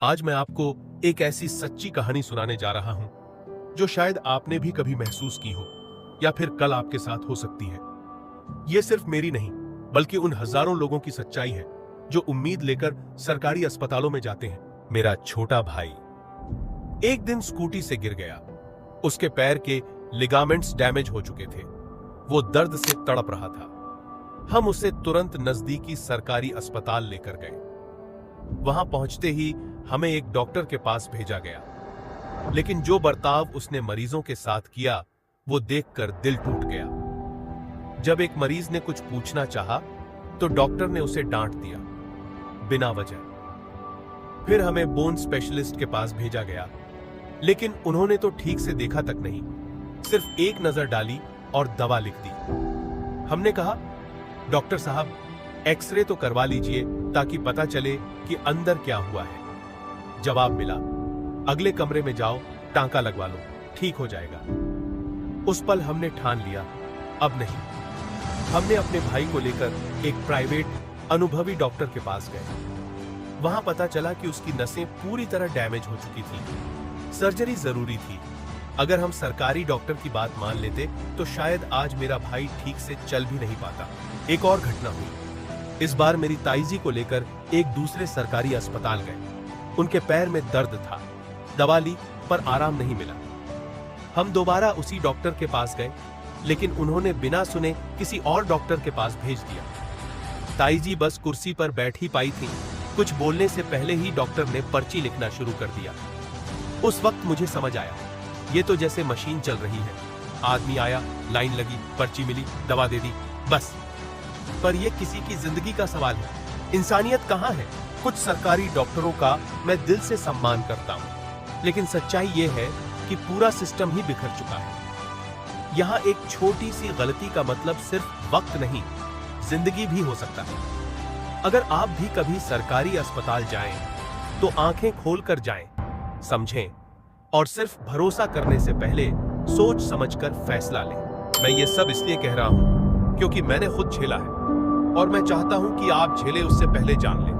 आज मैं आपको एक ऐसी सच्ची कहानी सुनाने जा रहा हूं जो शायद आपने भी कभी महसूस की हो या फिर कल आपके साथ हो सकती है। यह सिर्फ मेरी नहीं बल्कि उन हजारों लोगों की सच्चाई है जो उम्मीद लेकर सरकारी अस्पतालों में जाते हैं। मेरा छोटा भाई एक दिन स्कूटी से गिर गया। उसके पैर के लिगामेंट्स डैमेज हो चुके थे। वो दर्द से तड़प रहा था। हम उसे तुरंत नजदीकी सरकारी अस्पताल लेकर गए। वहां पहुंचते ही हमें एक डॉक्टर के पास भेजा गया, लेकिन जो बर्ताव उसने मरीजों के साथ किया वो देखकर दिल टूट गया। जब एक मरीज ने कुछ पूछना चाहा तो डॉक्टर ने उसे डांट दिया बिना वजह। फिर हमें बोन स्पेशलिस्ट के पास भेजा गया, लेकिन उन्होंने तो ठीक से देखा तक नहीं, सिर्फ एक नजर डाली और दवा लिख दी। हमने कहा, डॉक्टर साहब एक्सरे तो करवा लीजिए ताकि पता चले कि अंदर क्या हुआ है। जवाब मिला, अगले कमरे में जाओ, टांका लगवा लो, ठीक हो जाएगा। उस पल हमने ठान लिया, अब नहीं। हमने अपने भाई को लेकर एक प्राइवेट अनुभवी डॉक्टर के पास गए। वहां पता चला कि उसकी नसें पूरी तरह डैमेज हो चुकी थी। सर्जरी जरूरी थी। अगर हम सरकारी डॉक्टर की बात मान लेते तो शायद आज मेरा भाई ठीक से चल भी नहीं पाता। एक और घटना हुई। इस बार मेरी ताईजी को लेकर एक दूसरे सरकारी अस्पताल गए। उनके पैर में दर्द था। दवा ली पर आराम नहीं मिला। हम दोबारा उसी डॉक्टर के पास गए, लेकिन उन्होंने बिना सुने किसी और डॉक्टर के पास भेज दिया। ताईजी बस कुर्सी पर बैठ ही पाई थी। कुछ बोलने से पहले ही डॉक्टर ने पर्ची लिखना शुरू कर दिया। उस वक्त मुझे समझ आया, ये तो जैसे मशीन चल रही है। आदमी आया, लाइन लगी, पर्ची मिली, दवा दे दी, बस। पर यह किसी की जिंदगी का सवाल है। इंसानियत कहां है? कुछ सरकारी डॉक्टरों का मैं दिल से सम्मान करता हूं, लेकिन सच्चाई यह है कि पूरा सिस्टम ही बिखर चुका है। यहां एक छोटी सी गलती का मतलब सिर्फ वक्त नहीं, जिंदगी भी हो सकता है। अगर आप भी कभी सरकारी अस्पताल जाएं, तो आंखें खोलकर जाएं, समझें और सिर्फ भरोसा करने से पहले सोच समझकर फैसला लें। मैं ये सब इसलिए कह रहा हूं क्योंकि मैंने खुद झेला है और मैं चाहता हूं कि आप झेले उससे पहले जान लें।